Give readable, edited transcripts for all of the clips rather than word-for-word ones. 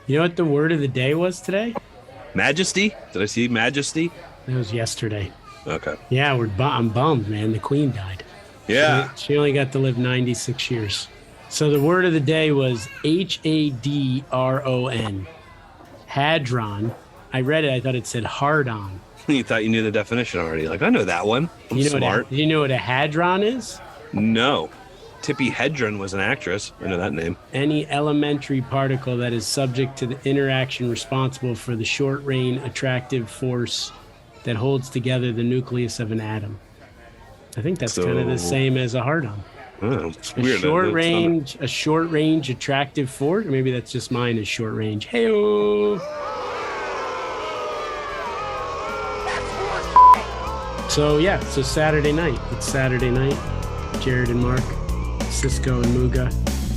You know what the word of the day was today? Majesty? Did I see majesty? It was yesterday. Okay. Yeah, I'm bummed, man. The queen died. Yeah. She only got to live 96 years. So the word of the day was Hadron. Hadron. I read it. I thought it said hard on. You thought you knew the definition already. Like, I know that one. I'm smart. Do you know what a hadron is? No. Tippi Hedren was an actress. I know that name. Any elementary particle that is subject to the interaction responsible for the short-range attractive force that holds together the nucleus of an atom. I think that's kind of the same as a hard-on. Oh, it's weird. A short-range attractive force. Or maybe that's just mine is short-range. Hey-o! So Saturday night. It's Saturday night. Jared and Mark, Sisko and Mooga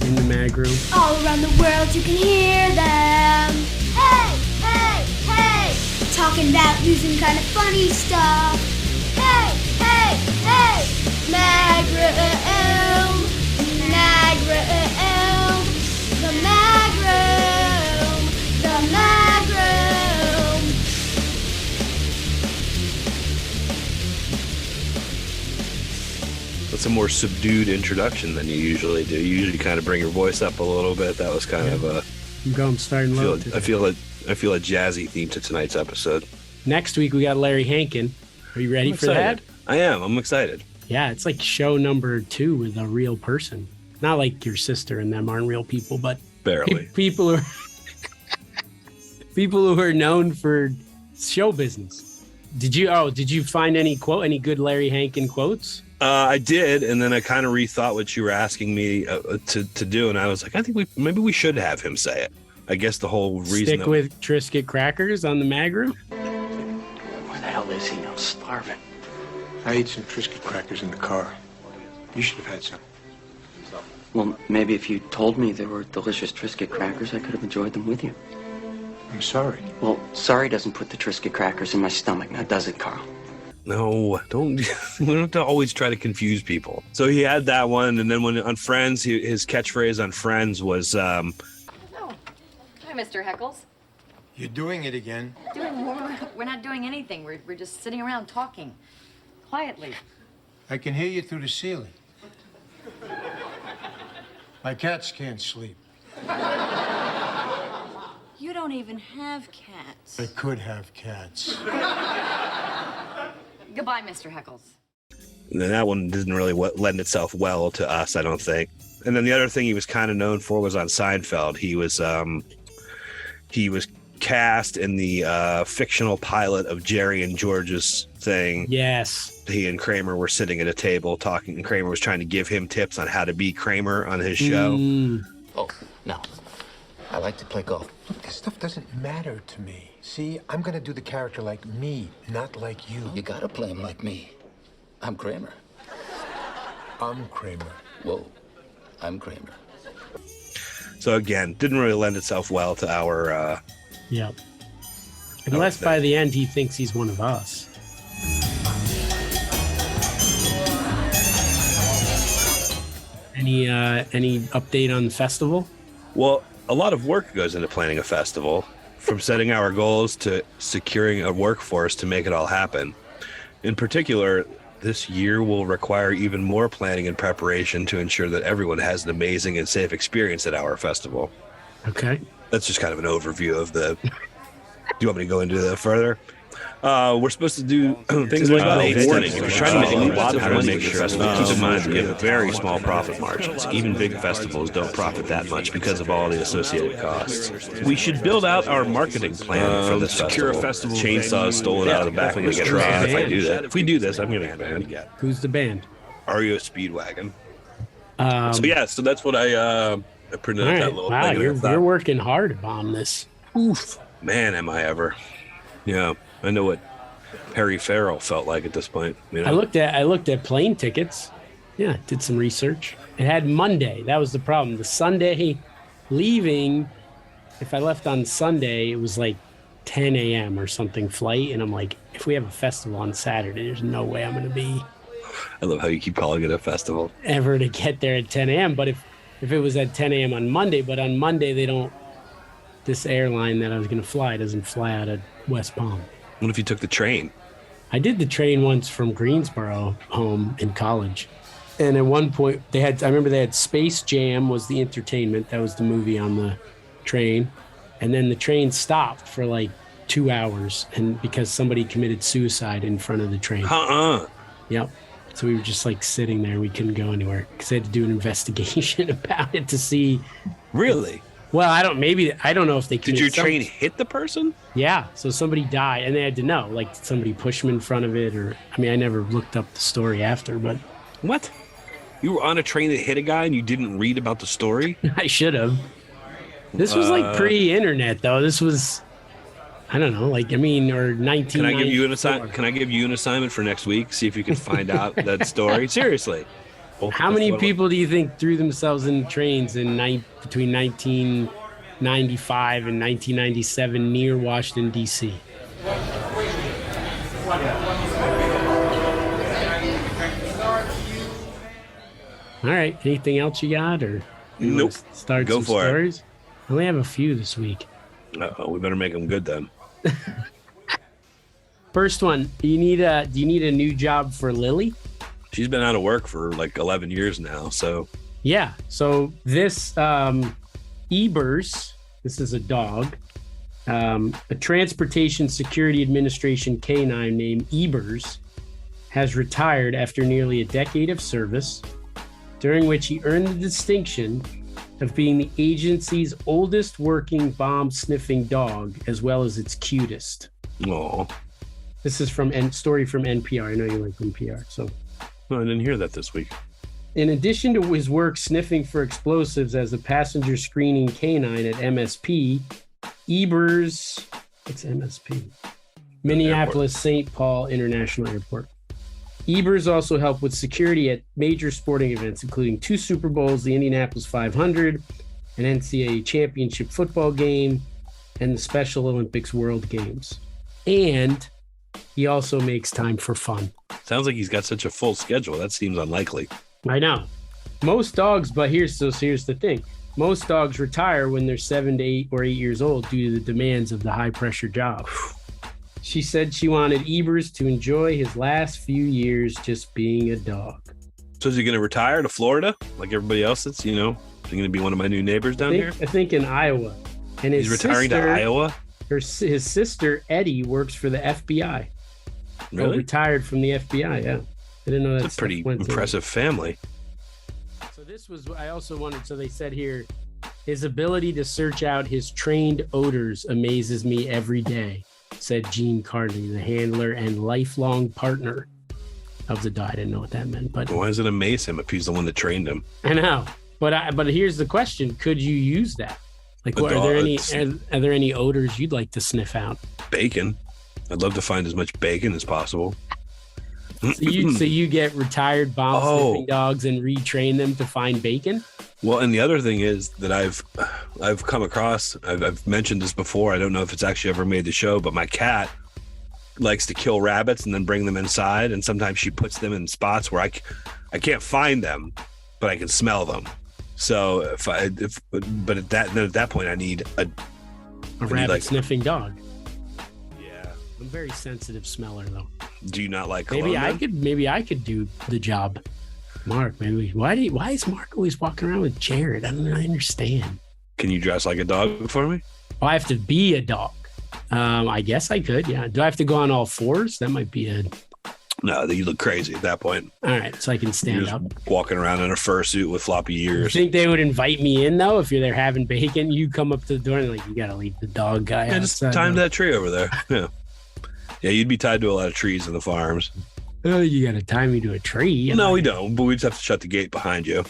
in the mag room. All around the world you can hear them. Hey, hey, hey. Talking about using kind of funny stuff. Hey, hey, hey. Mag room. Mag room. The mag room. The mag room. That's a more subdued introduction than you usually do. You usually kind of bring your voice up a little bit. That was kind of a... I'm starting low. I feel a jazzy theme to tonight's episode. Next week we got Larry Hankin. Are you ready for that? I am. I'm excited. Yeah, it's like show number 2 with a real person. Not like your sister and them aren't real people, but barely people who are known for show business. Did you find any good Larry Hankin quotes? I did, and then I kind of rethought what you were asking me to do, and I was like, I think maybe we should have him say it. I guess the whole reason stick with Triscuit crackers on the mag room. Where the hell is he? I'm starving. I ate some Triscuit crackers in the car. You should have had some. Well, maybe if you told me there were delicious Triscuit crackers, I could have enjoyed them with you. I'm sorry. Well, sorry doesn't put the Triscuit crackers in my stomach, now does it, Carl? No, don't. We don't have to always try to confuse people. So he had that one, and then when on Friends, his catchphrase on Friends was, Oh, hi, Mr. Heckles. You're doing it again. We're not doing anything. We're just sitting around talking quietly. I can hear you through the ceiling. My cats can't sleep. You don't even have cats. I could have cats. Goodbye, Mr. Heckles. and then that one didn't really lend itself well to us, I don't think. And then the other thing he was kind of known for was on Seinfeld. He was cast in the fictional pilot of Jerry and George's thing. Yes. He and Kramer were sitting at a table talking, and Kramer was trying to give him tips on how to be Kramer on his show. Oh, no. I like to play golf. Look, this stuff doesn't matter to me. See, I'm gonna do the character like me, not like you. You gotta play him like me. I'm Kramer. I'm Kramer. Whoa, I'm Kramer. So again, didn't really lend itself well to our... Yep. Unless by the end he thinks he's one of us. Any update on the festival? Well, a lot of work goes into planning a festival, from setting our goals to securing a workforce to make it all happen. In particular, this year will require even more planning and preparation to ensure that everyone has an amazing and safe experience at our festival. Okay. That's just kind of an overview of the... Do you want me to go into that further? We're supposed to do things like warning. If you're trying to make a lot of money for festivals, keep in mind we have very small profit margins. Even big festivals don't profit that much because of all the associated costs. We should build out our marketing plan for this festival. Chainsaws stolen out of the back of the truck. If I do that, if we do this, I'm going to get banned. Who's the band? REO Speedwagon. So that's what I printed out that little wow, thing. You're working hard to bomb this. Oof. Man, am I ever. Yeah. I know what Perry Farrell felt like at this point. You know? I looked at plane tickets. Yeah, did some research. It had Monday. That was the problem. The Sunday leaving, if I left on Sunday, it was like 10 a.m. or something flight. And I'm like, if we have a festival on Saturday, there's no way I'm going to be. I love how you keep calling it a festival. Ever to get there at 10 a.m. But if it was at 10 a.m. on Monday, but on Monday they don't this airline that I was going to fly doesn't fly out of West Palm. What if you took the train? I did the train once from Greensboro home in college. And at one point I remember they had Space Jam was the entertainment. That was the movie on the train. And then the train stopped for like 2 hours and because somebody committed suicide in front of the train. Yep. So we were just like sitting there. We couldn't go anywhere because they had to do an investigation about it to see. Really? Well, I don't know if they did your train hit the person? Yeah. So somebody died and they had to know, like somebody pushed them in front of it I never looked up the story after, but. What? You were on a train that hit a guy and you didn't read about the story? I should have. This was like pre-internet though. This was, I don't know, or 19. Can I give you an assignment? Can I give you an assignment for next week? See if you can find out that story. Seriously. How many people do you think threw themselves in trains between 1995 and 1997 near Washington, D.C.? All right. Anything else you got? Or nope. Start Go some for stories? it. I only have a few this week. We better make them good then. First one. Do you need a new job for Lily? She's been out of work for like 11 years now, so. Yeah. So this Ebers, this is a dog, a Transportation Security Administration canine named Ebers, has retired after nearly a decade of service, during which he earned the distinction of being the agency's oldest working bomb sniffing dog, as well as its cutest. Oh. This is story from NPR. I know you like NPR, so. No, I didn't hear that this week. In addition to his work sniffing for explosives as a passenger screening canine at MSP, Ebers, what's MSP? Minneapolis St. Paul International Airport. Ebers also helped with security at major sporting events, including 2 Super Bowls, the Indianapolis 500, an NCAA championship football game, and the Special Olympics World Games. And he also makes time for fun. Sounds like he's got such a full schedule. That seems unlikely. I know. Most dogs, but here's the thing. Most dogs retire when they're 7 to 8 or 8 years old due to the demands of the high-pressure job. She said she wanted Ebers to enjoy his last few years just being a dog. So is he going to retire to Florida like everybody else that's, is he going to be one of my new neighbors down here? I think in Iowa. And he's retiring to Iowa? His sister, Eddie, works for the FBI. Really? Retired from the FBI, yeah. I didn't know that's a pretty impressive family. So this was, I also wondered, so they said here, his ability to search out his trained odors amazes me every day, said Gene Carney, the handler and lifelong partner of the dog. I didn't know what that meant, but why does it amaze him if he's the one that trained him? I know, but here's the question: could you use that? Like, are there any odors you'd like to sniff out? Bacon. I'd love to find as much bacon as possible. So you get retired bomb sniffing dogs and retrain them to find bacon? Well, and the other thing is that I've come across, I've mentioned this before. I don't know if it's actually ever made the show, but my cat likes to kill rabbits and then bring them inside. And sometimes she puts them in spots where I can't find them, but I can smell them. So at that point I need a rabbit sniffing dog. Yeah. I'm a very sensitive smeller though. Do you not like cologne? Maybe I could do the job. Mark, maybe. Why is Mark always walking around with Jared? I don't understand. Can you dress like a dog for me? Oh, I have to be a dog. I guess I could, yeah. Do I have to go on all fours? That might be No, you look crazy at that point. All right, so I can stand up. Walking around in a fursuit with floppy ears. You think they would invite me in, though, if you're there having bacon? You come up to the door and like, you got to leave the dog guy outside. Just time that tree over there. Yeah. Yeah, you'd be tied to a lot of trees in the farms. Oh, you got to tie me to a tree. No, we don't, but we'd just have to shut the gate behind you.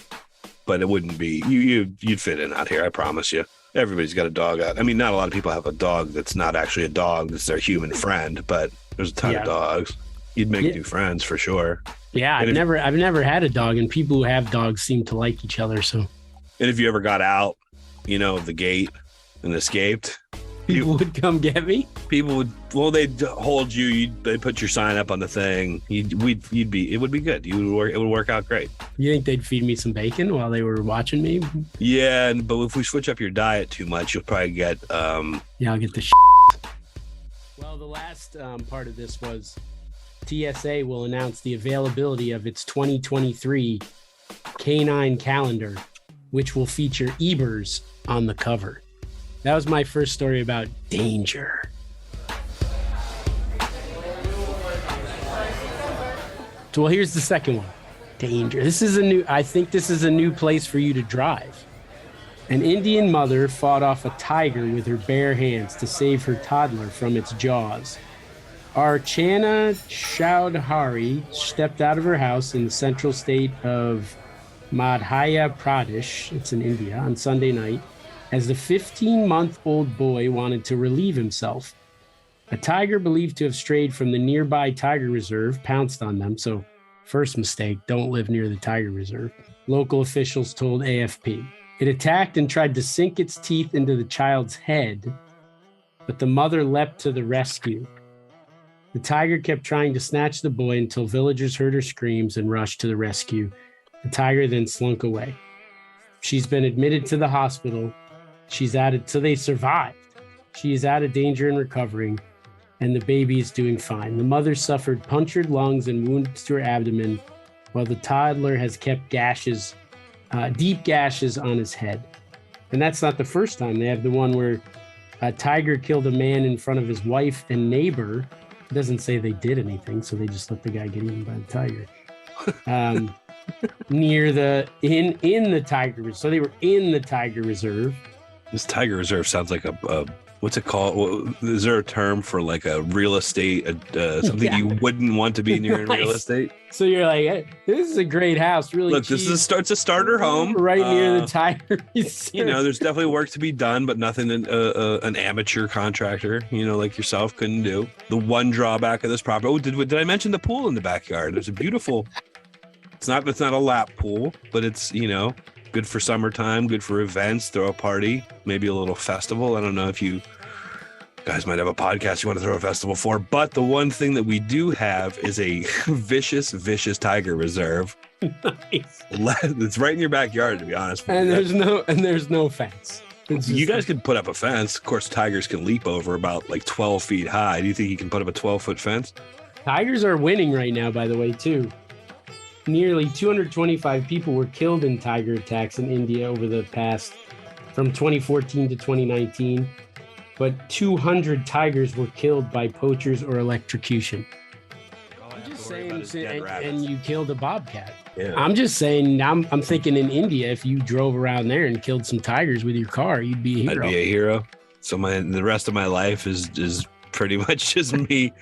But it wouldn't be, you'd fit in out here, I promise you. Everybody's got a dog out. I mean, not a lot of people have a dog that's not actually a dog, that's their human friend, but there's a ton of dogs. You'd make new friends for sure. Yeah, I've never had a dog, and people who have dogs seem to like each other. So, and if you ever got out, of the gate and escaped, People would come get me. People would. Well, they'd hold you. They'd put your sign up on the thing. It would be good. It would work out great. You think they'd feed me some bacon while they were watching me? Yeah, but if we switch up your diet too much, you'll probably get. Yeah, I'll get the. Well, the last part of this was TSA will announce the availability of its 2023 canine calendar, which will feature Ebers on the cover. That was my first story about danger. So, well, here's the second one. Danger. I think this is a new place for you to drive. An Indian mother fought off a tiger with her bare hands to save her toddler from its jaws. Archana Chowdhury stepped out of her house in the central state of Madhya Pradesh, it's in India, on Sunday night, as the 15-month-old boy wanted to relieve himself. A tiger believed to have strayed from the nearby tiger reserve pounced on them. So, first mistake, don't live near the tiger reserve. Local officials told AFP. It attacked and tried to sink its teeth into the child's head, but the mother leapt to the rescue. The tiger kept trying to snatch the boy until villagers heard her screams and rushed to the rescue. The tiger then slunk away. She's been admitted to the hospital. So they survived. She is out of danger and recovering, and the baby is doing fine. The mother suffered punctured lungs and wounds to her abdomen, while the toddler has kept deep gashes on his head. And that's not the first time. They have the one where a tiger killed a man in front of his wife and neighbor. It doesn't say they did anything, so they just let the guy get eaten by the tiger. Near in the tiger reserve. So they were in the tiger reserve. This tiger reserve sounds like a what's it called? Is there a term for like a real estate, something you wouldn't want to be near in real estate? So you're like, hey, this is a great house. Really, look, this starts a starter home right near the tiger reserve. You know, there's definitely work to be done, but nothing an amateur contractor, like yourself, couldn't do. The one drawback of this property. Oh, did I mention the pool in the backyard? There's a beautiful. It's not a lap pool, but it's good for summertime, good for events, throw a party, maybe a little festival. I don't know if you guys might have a podcast you want to throw a festival for, but the one thing that we do have is a vicious tiger reserve. Nice. It's right in your backyard, to be honest with you. And there's no fence. You guys could put up a fence. Of course, tigers can leap over about like 12 feet high. Do you think you can put up a 12-foot fence? Tigers are winning right now, by the way, too. Nearly 225 people were killed in tiger attacks in India over the past, from 2014 to 2019. But 200 tigers were killed by poachers or electrocution. I'm just saying, and you killed a bobcat. Yeah. I'm just saying, I'm thinking in India, if you drove around there and killed some tigers with your car, you'd be a hero. I'd be a hero. So the rest of my life is pretty much just me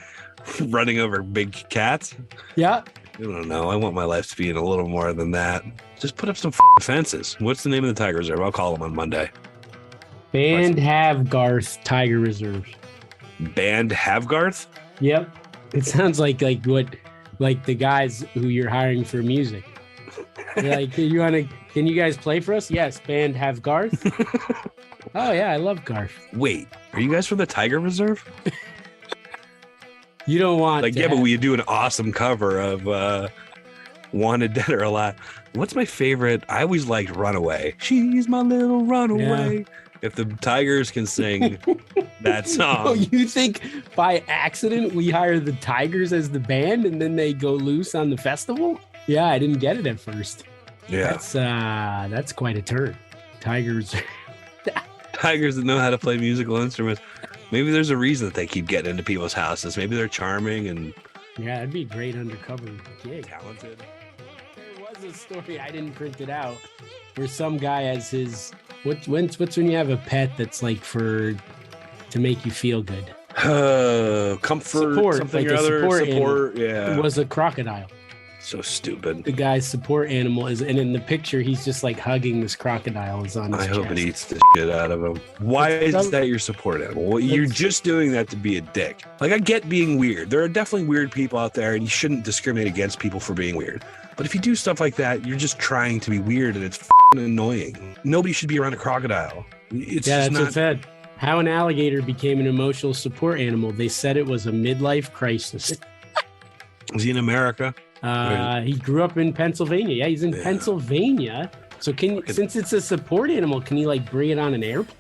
running over big cats. Yeah. I don't know. I want my life to be in a little more than that. Just put up some fences. What's the name of the tiger reserve? I'll call them on Monday. Band Havgarth Tiger Reserve. Band Havgarth? Yep. It sounds like the guys who you're hiring for music. You're like, can you guys play for us? Yes, Band Havgarth. Oh yeah, I love Garth. Wait, are you guys from the Tiger Reserve? You don't want but we do an awesome cover of Wanted Dead or Alive. What's my favorite? I always liked Runaway. She's my little runaway. Yeah. If the Tigers can sing that song. Oh, you think by accident we hire the Tigers as the band and then they go loose on the festival? Yeah, I didn't get it at first. Yeah. That's quite a turn. Tigers that know how to play musical instruments. Maybe there's a reason that they keep getting into people's houses. Maybe they're charming and yeah, it'd be a great undercover gig. Talented. There was a story, I didn't print it out, where some guy has his what's when you have a pet that's like to make you feel good. Comfort, support, something like or other. Support. Yeah. It was a crocodile. So stupid. The guy's support animal is, and in the picture, he's just like hugging this crocodile. Is on his chest. Hope it eats the shit out of him. Why is that your support animal? Well, you're just doing that to be a dick. Like, I get being weird. There are definitely weird people out there, and you shouldn't discriminate against people for being weird. But if you do stuff like that, you're just trying to be weird, and it's f***ing annoying. Nobody should be around a crocodile. It's yeah, just that's what's said. How an alligator became an emotional support animal. They said it was a midlife crisis. Is he in America? He grew up in Pennsylvania. Yeah, he's in Pennsylvania. So since it's a support animal, can you like bring it on an airplane?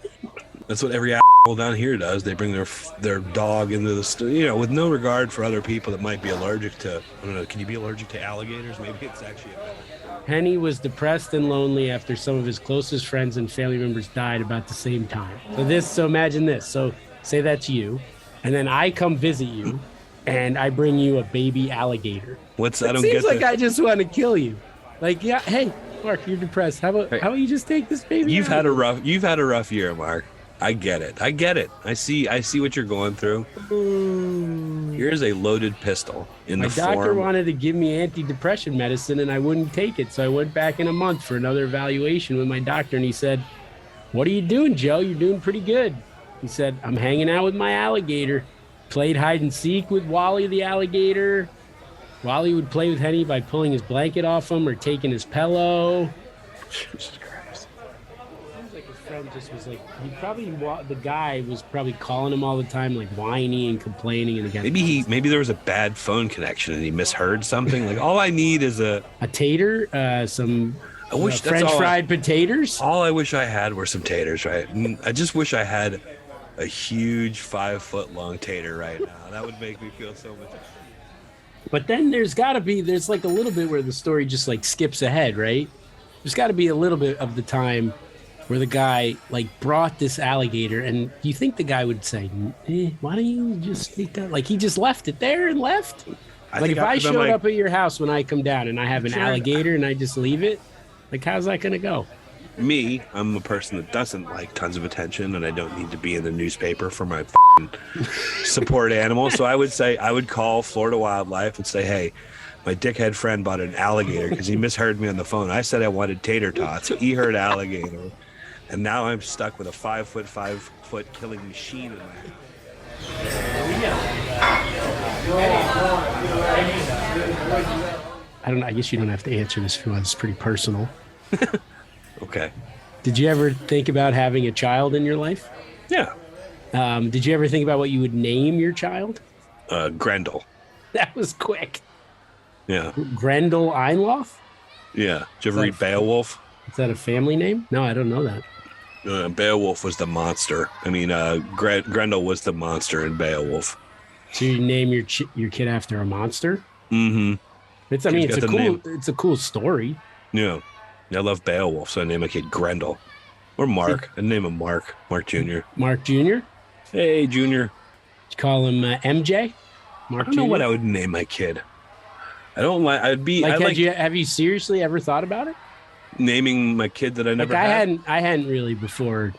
That's what every asshole down here does. They bring their dog into the with no regard for other people that might be allergic to. I don't know. Can you be allergic to alligators? Maybe it's actually a better. Henny was depressed and lonely after some of his closest friends and family members died about the same time. So imagine this. So say that's you, and then I come visit you, and I bring you a baby alligator. What's I don't Seems get like that. I just want to kill you. Like, yeah, hey, Mark, you're depressed. How about you just take this baby? You've had a rough year, Mark. I get it. I see what you're going through. Here's a loaded pistol in the form. My doctor wanted to give me antidepressant medicine and I wouldn't take it. So I went back in a month for another evaluation with my doctor and he said, "What are you doing, Joe? You're doing pretty good." He said, "I'm hanging out with my alligator." Played hide and seek with Wally the alligator. Wally would play with Henny by pulling his blanket off him or taking his pillow. Jesus Christ. Seems like his friend just was like, the guy was probably calling him all the time, like whiny and complaining. And again, maybe there was a bad phone connection and he misheard something. Like, all I need is a tater, some French fried potatoes. All I wish I had were some taters, right? I just wish I had a huge 5-foot-long tater right now. That would make me feel so much better. But then there's like a little bit where the story just like skips ahead, right? There's got to be a little bit of the time where the guy like brought this alligator, and you think the guy would say, "Why don't you just sneak out?" Like he just left it there and left. Like if I showed up at your house when I come down and I have an alligator and I just leave it, like how's that gonna go? Me, I'm a person that doesn't like tons of attention, and I don't need to be in the newspaper for my support animal. So I would call Florida Wildlife and say, "Hey, my dickhead friend bought an alligator because he misheard me on the phone. I said I wanted tater tots. He heard alligator, and now I'm stuck with a 5-foot killing machine in my house." I guess you don't have to answer this if you want. It's pretty personal. Okay. Did you ever think about having a child in your life? Yeah. Did you ever think about what you would name your child? Grendel. That was quick. Yeah. Grendel Einloff? Yeah. Did you ever read Beowulf? Is that a family name? No, I don't know that. Beowulf was the monster. I mean, Grendel was the monster in Beowulf. So you name your kid after a monster? Mm-hmm. It's a cool story. Yeah. I love Beowulf, so I name my kid Grendel. Or Mark. I'd name him Mark. Mark Jr. Mark Jr.? Hey, Jr. You call him MJ? Mark I don't know what I would name my kid. I don't like. Have you seriously ever thought about it? Naming my kid that I never had? I hadn't really before.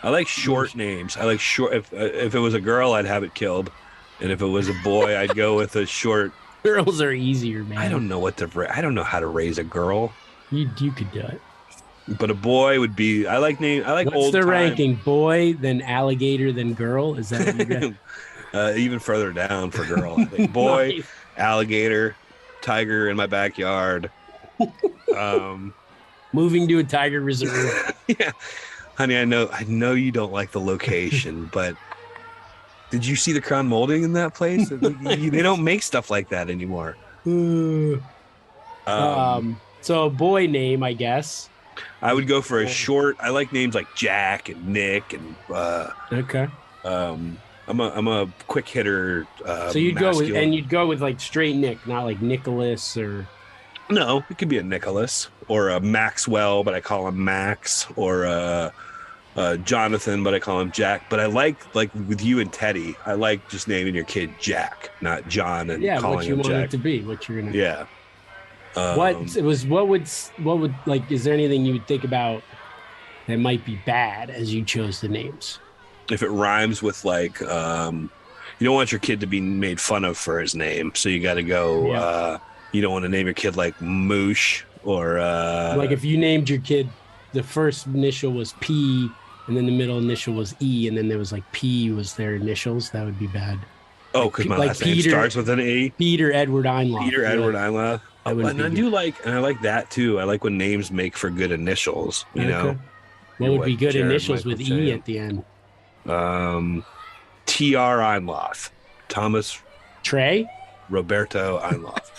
I like short names. I like short. If it was a girl, I'd have it killed. And if it was a boy, I'd go with a short. Girls are easier, man. I don't know how to raise a girl. You could do it. But a boy would be. What's the ranking? Boy, then alligator, then girl. Is that what you got? Even further down for girl? I think boy, nice. Alligator, tiger in my backyard. Moving to a tiger reserve. Yeah, honey, I know you don't like the location, but did you see the crown molding in that place? They don't make stuff like that anymore. So a boy name, I guess. I would go for a short. I like names like Jack and Nick and. Okay. I'm a quick hitter. So you'd go with like straight Nick, not like Nicholas or. No, it could be a Nicholas or a Maxwell, but I call him Max, or Jonathan, but I call him Jack. But I like with you and Teddy, I like just naming your kid Jack, not John, and calling him Jack. Yeah, what you want it to be, what you're gonna. Yeah. What would like? Is there anything you would think about that might be bad as you chose the names? If it rhymes with like, you don't want your kid to be made fun of for his name, so you got to go. Yeah. You don't want to name your kid like Moosh or like if you named your kid, the first initial was P, and then the middle initial was E, and then there was like P was their initials. That would be bad. Oh, because my last name starts with an E. Peter Edward Einloff. Peter Edward Einloff. And I like that too. I like when names make for good initials. You know, what would be good initials with E at the end? T.R. Einloth. Thomas Trey? Roberto Einloth.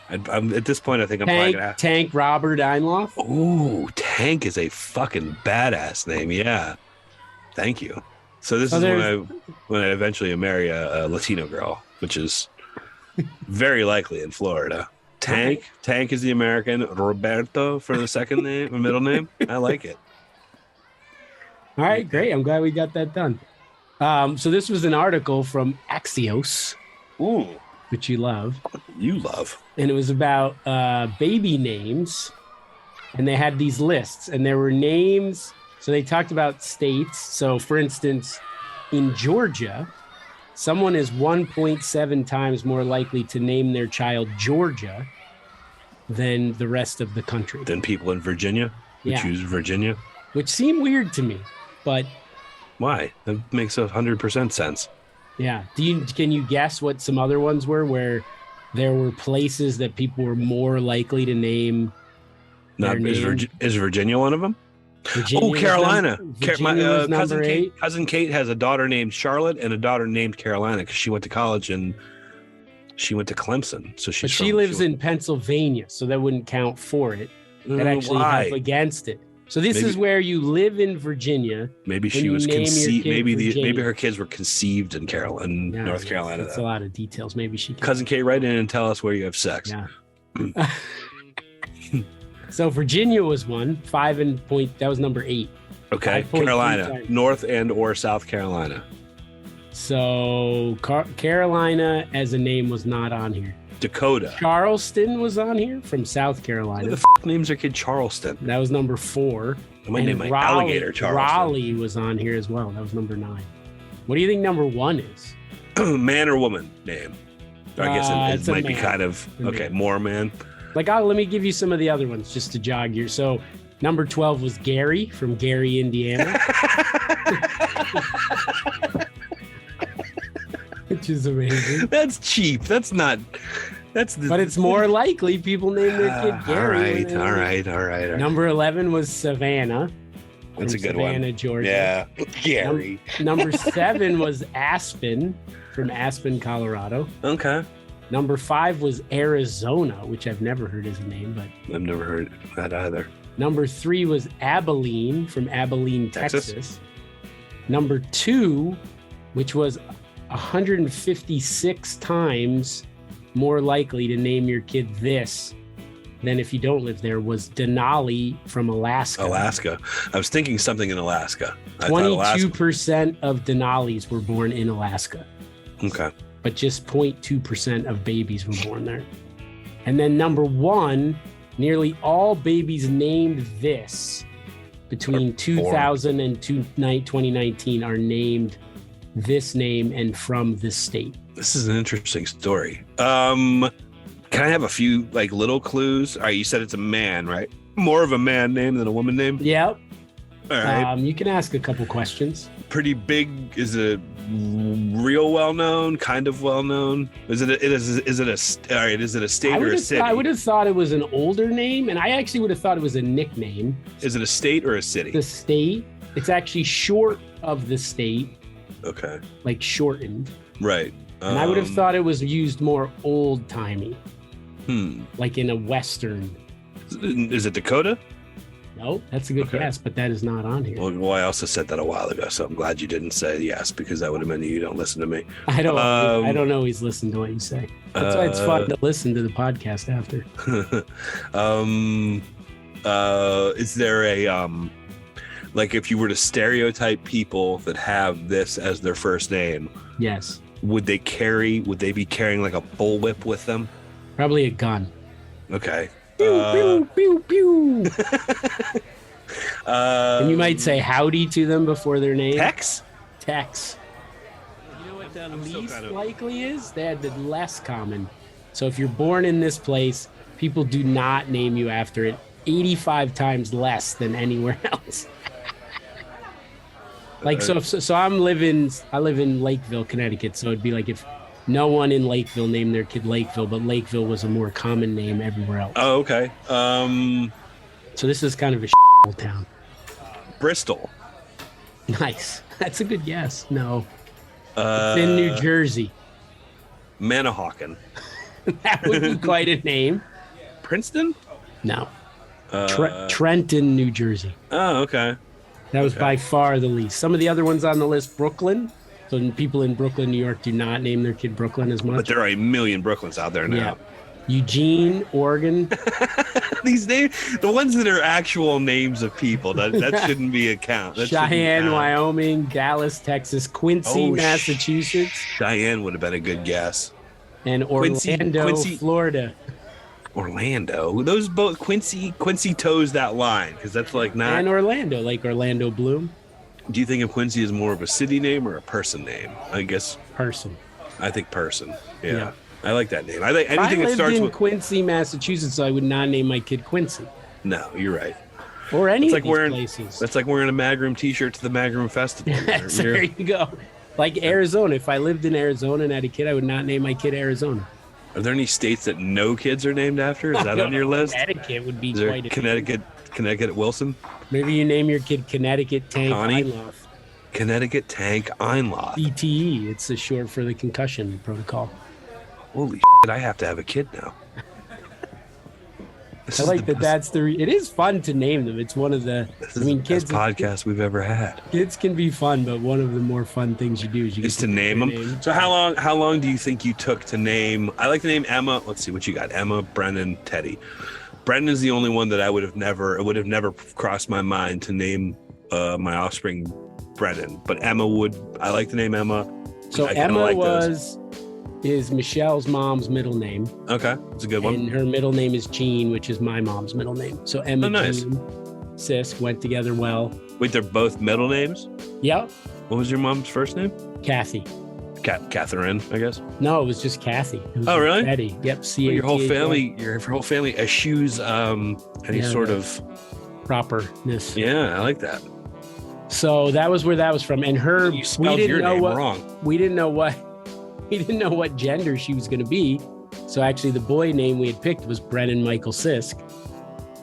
I'm at this point, I think I'm probably going to have Tank Robert Einloth? Ooh, Tank is a fucking badass name. Yeah. Thank you. So this is when I eventually marry a Latino girl, which is very likely in Florida. Tank is the American. Roberto for the second name, middle name. I like it. All right, great. I'm glad we got that done. So this was an article from Axios. Ooh. Which you love. You love. And it was about baby names. And they had these lists. And there were names. So they talked about states. So, for instance, in Georgia, someone is 1.7 times more likely to name their child Georgia than the rest of the country. Than people in Virginia who choose Virginia? Which seemed weird to me, but... Why? That makes 100% sense. Yeah. Can you guess what some other ones were where there were places that people were more likely to name their name? Is Virginia one of them? Virginia Carolina. My cousin Kate has a daughter named Charlotte and a daughter named Carolina because she went to college and she went to Clemson. So she lives in Pennsylvania, so that wouldn't count for it. That actually help against it. So this is where you live in Virginia. Maybe she was conceived. Maybe her kids were conceived in North Carolina. That's a lot of details. Maybe she. Cousin Kate, write in and tell us where you have sex. Yeah. So Virginia was one, that was number 8. Okay, Carolina, North and or South Carolina. So Carolina as a name was not on here. Dakota. Charleston was on here from South Carolina. Who the names their kid Charleston? That was number 4. I might name my alligator Charleston. Raleigh was on here as well. That was number 9. What do you think number 1 is? Man or woman name? I guess it might be kind of more man. Let me give you some of the other ones just to jog your. So number 12 was Gary from Gary, Indiana. Which is amazing. That's cheap. But it's more likely people name their kid Gary. All right. Number 11 was Savannah. That's a good one. Savannah, Georgia. Yeah, Gary. Number 7 was Aspen from Aspen, Colorado. Okay. Number 5 was Arizona, which I've never heard as a name, but I've never heard that either. Number 3 was Abilene from Abilene, Texas. Number 2, which was 156 times more likely to name your kid this than if you don't live there, was Denali from Alaska. I was thinking something in Alaska. 22% of Denalis were born in Alaska. Okay. But just 0.2% of babies were born there. And then number 1, nearly all babies named this between 2000 and 2019 are named this name and from this state. This is an interesting story. Can I have a few little clues? All right, you said it's a man, right? More of a man name than a woman name? Yep. All right. You can ask a couple questions. Pretty big. Is it real well known? Kind of well known? Is it a state or a city? I would have thought it was an older name, and I actually would have thought it was a nickname. Is it a state or a city? The state. It's actually short of the state. Okay. Shortened. Right. And I would have thought it was used more old timey. Like in a Western. Is it Dakota? No, that's a good guess, but that is not on here. Well, I also said that a while ago, so I'm glad you didn't say yes, because that would have meant you don't listen to me. I don't always listen to what you say. That's why it's fun to listen to the podcast after. Is there a if you were to stereotype people that have this as their first name? Yes. Would they be carrying like a bullwhip with them? Probably a gun. Okay. Pew, pew, pew, pew. And you might say howdy to them before their name. Tex. You know what the least likely is? They had the less common. So if you're born in this place, people do not name you after it 85 times less than anywhere else. I live in Lakeville, Connecticut. So it'd be like if no one in Lakeville named their kid Lakeville, but Lakeville was a more common name everywhere else. Oh, okay. So this is kind of a town. Bristol. Nice. That's a good guess. No. It's in New Jersey. Manahawkin. That would be quite a name. Princeton? No. Trenton, New Jersey. Oh, okay. That was by far the least. Some of the other ones on the list, Brooklyn. So people in Brooklyn, New York do not name their kid Brooklyn as much. But there are a million Brooklyns out there now. Yeah. Eugene, Oregon. These names, the ones that are actual names of people, that shouldn't be a count. That Cheyenne, Wyoming, Dallas, Texas, Quincy, Massachusetts. Cheyenne would have been a good guess. And Orlando, Florida. Orlando. Those both Quincy toes that line because that's like not. And Orlando, like Orlando Bloom. Do you think of Quincy as more of a city name or a person name? I guess person. I think person. Yeah. I like that name. I think anything that starts with Quincy, Massachusetts. I would not name my kid Quincy. No, you're right. Or any of these places. That's like wearing a Magrum T-shirt to the Magrum Festival. There you go. Like Arizona. If I lived in Arizona and had a kid, I would not name my kid Arizona. Are there any states that no kids are named after? Is that on your list? Connecticut would be quite a Connecticut Wilson? Maybe you name your kid Connecticut Tank Einloff. Connecticut Tank Einloff. CTE. It's a short for the concussion protocol. Holy shit, I have to have a kid now. I like that. That's it is fun to name them. It's one of the. Kids podcast we've ever had. Kids can be fun, but one of the more fun things you do is to name them. So how long do you think you took to name? I like the name Emma. Let's see what you got. Emma, Brennan, Teddy. Brendan's the only one that it would have never crossed my mind to name my offspring Brennan. But Emma would. I like the name Emma. So Emma is Michelle's mom's middle name. Okay, that's a good one. And her middle name is Jean, which is my mom's middle name. So Emma Jean, Sisk went together well. Wait, they're both middle names? Yep. What was your mom's first name? Kathy. Catherine, I guess. No, it was just Kathy. Oh, really? Teddy. Yep. Your whole family eschews any sort of properness. Yeah, I like that. So that was where that was from. And we didn't know what gender she was going to be. So actually the boy name we had picked was Brennan Michael Sisk.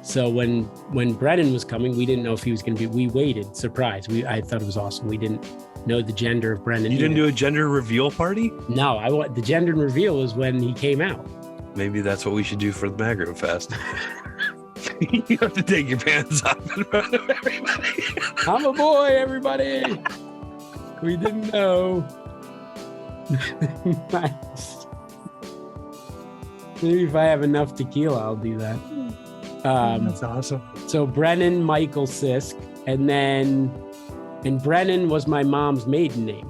So when Brennan was coming, we didn't know if he was going to be, we waited, surprise. I thought it was awesome. We didn't know the gender of Brennan. You didn't do a gender reveal party? No, the gender reveal was when he came out. Maybe that's what we should do for the Magrum Fest. You have to take your pants off in front of everybody. I'm a boy, everybody. We didn't know. Nice. Maybe if I have enough tequila, I'll do that. That's awesome. So Brennan Michael Sisk, and Brennan was my mom's maiden name.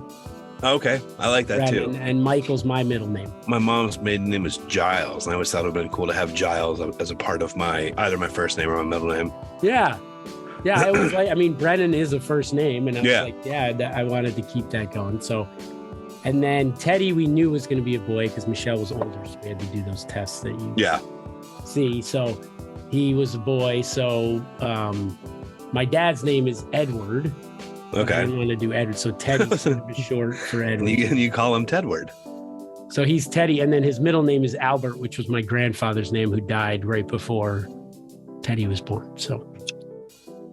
Okay, I like that Brennan, too. And Michael's my middle name. My mom's maiden name is Giles, and I always thought it would have been cool to have Giles as a part of either my first name or my middle name. Yeah. Yeah, I was like, Brennan is a first name, and I was I wanted to keep that going. So, and then Teddy, we knew was going to be a boy because Michelle was older, so we had to do those tests that you see. So he was a boy. So my dad's name is Edward. Okay. I didn't want to do Edward, so Teddy's short for Edward. And you call him Tedward. So he's Teddy, and then his middle name is Albert, which was my grandfather's name, who died right before Teddy was born. So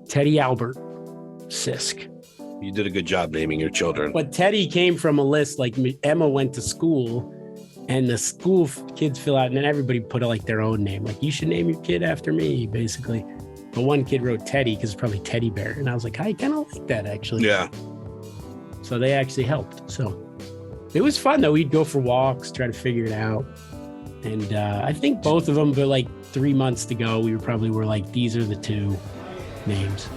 Teddy Albert Sisk. You did a good job naming your children. But Teddy came from a list, like Emma went to school, and the school kids fill out, and then everybody put like their own name. Like, you should name your kid after me, basically. But one kid wrote Teddy because it's probably Teddy Bear. And I was like, I kind of like that, actually. Yeah. So they actually helped. So it was fun, though. We'd go for walks, try to figure it out. And I think both of them, but like 3 months to go, we were like, these are the two names.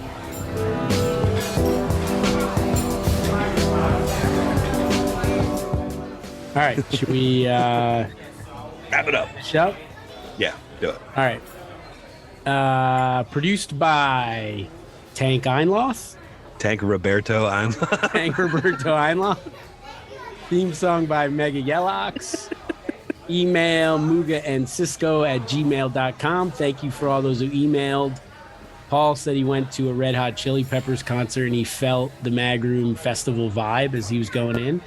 All right. Should we wrap it up? Show? Yeah, do it. All right. Produced by Tank Einloff. Tank Roberto Einloff. Tank Roberto Einloff. Theme song by Mega Yellox. Email Mooga and Sisko at gmail.com. Thank you for all those who emailed. Paul said he went to a Red Hot Chili Peppers concert and he felt the Magrum Festival vibe as he was going in.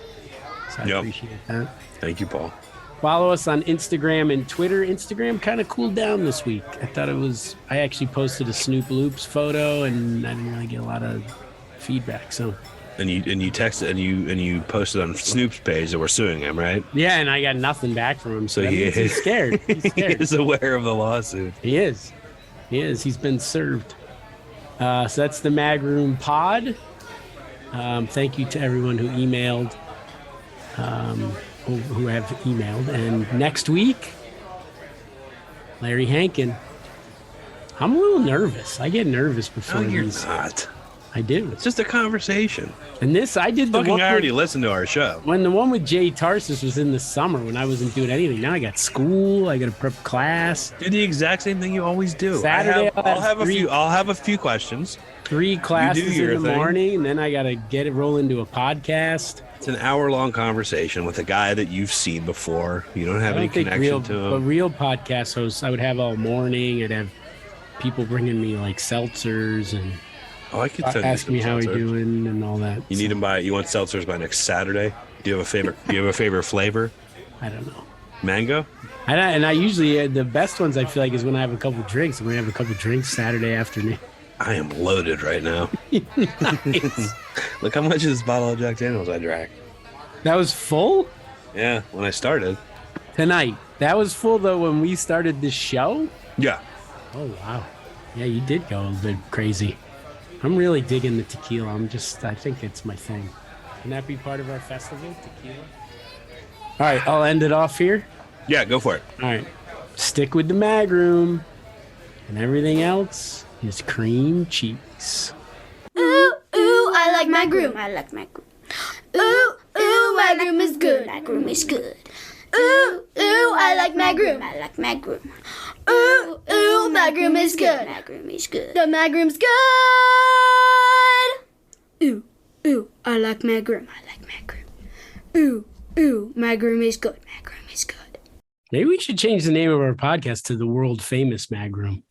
So I appreciate that. Thank you, Paul. Follow us on Instagram and Twitter. Instagram kind of cooled down this week. I actually posted a Snoop Loops photo and I didn't really get a lot of feedback. So. And you texted and you posted on Snoop's page that we're suing him, right? Yeah, and I got nothing back from him. So he's scared. He's he scared. is aware of the lawsuit. He is. He's been served. So that's the Mag Room Pod. Thank you to everyone who emailed, who have emailed. And next week, Larry Hankin. I'm a little nervous. I get nervous before No, you're these. not. I do. It's just a conversation. And this, I did the Fucking one I already with, listened to our show. when the one with Jay Tarsus was in the summer when I wasn't doing anything. Now I got school. I got to prep class. Do the exact same thing you always do. Saturday, I'll have a few questions. 3 classes your in the thing. morning, and then I got to roll into a podcast. It's an hour-long conversation with a guy that you've seen before. You don't have I any don't think connection to But him. real podcast hosts, I would have all morning. I'd have people bringing me like seltzers and Oh, I could send ask you me some how he's seltzers. doing and all that. You need them by. You want seltzers by next Saturday? Do you have a favorite? Do you have a favorite flavor? I don't know. Mango? And I usually the best ones I feel like is when I have a couple drinks. I'm gonna have a couple drinks Saturday afternoon. I am loaded right now. Look how much of this bottle of Jack Daniels I drank. That was full Yeah, when I started. tonight. That was full though when we started this show. Yeah. Oh wow, yeah, you did go a little bit crazy. I'm really digging the tequila. I think it's my thing. Can that be part of our festival, tequila? All right, I'll end it off here. Yeah, go for it. All right, stick with the Mag Room, and everything else is cream cheese. Ooh, ooh, I like my groom. I like my groom. Ooh, ooh, my groom is good. My groom is good. Ooh, ooh, I like my groom. I like my groom. Ooh, ooh, my groom is good. My groom is good. The my groom's good. Ooh, ooh, I like my groom. I like my groom. Ooh, ooh, my groom is good. My groom is good. Maybe we should change the name of our podcast to the world famous Mag Room.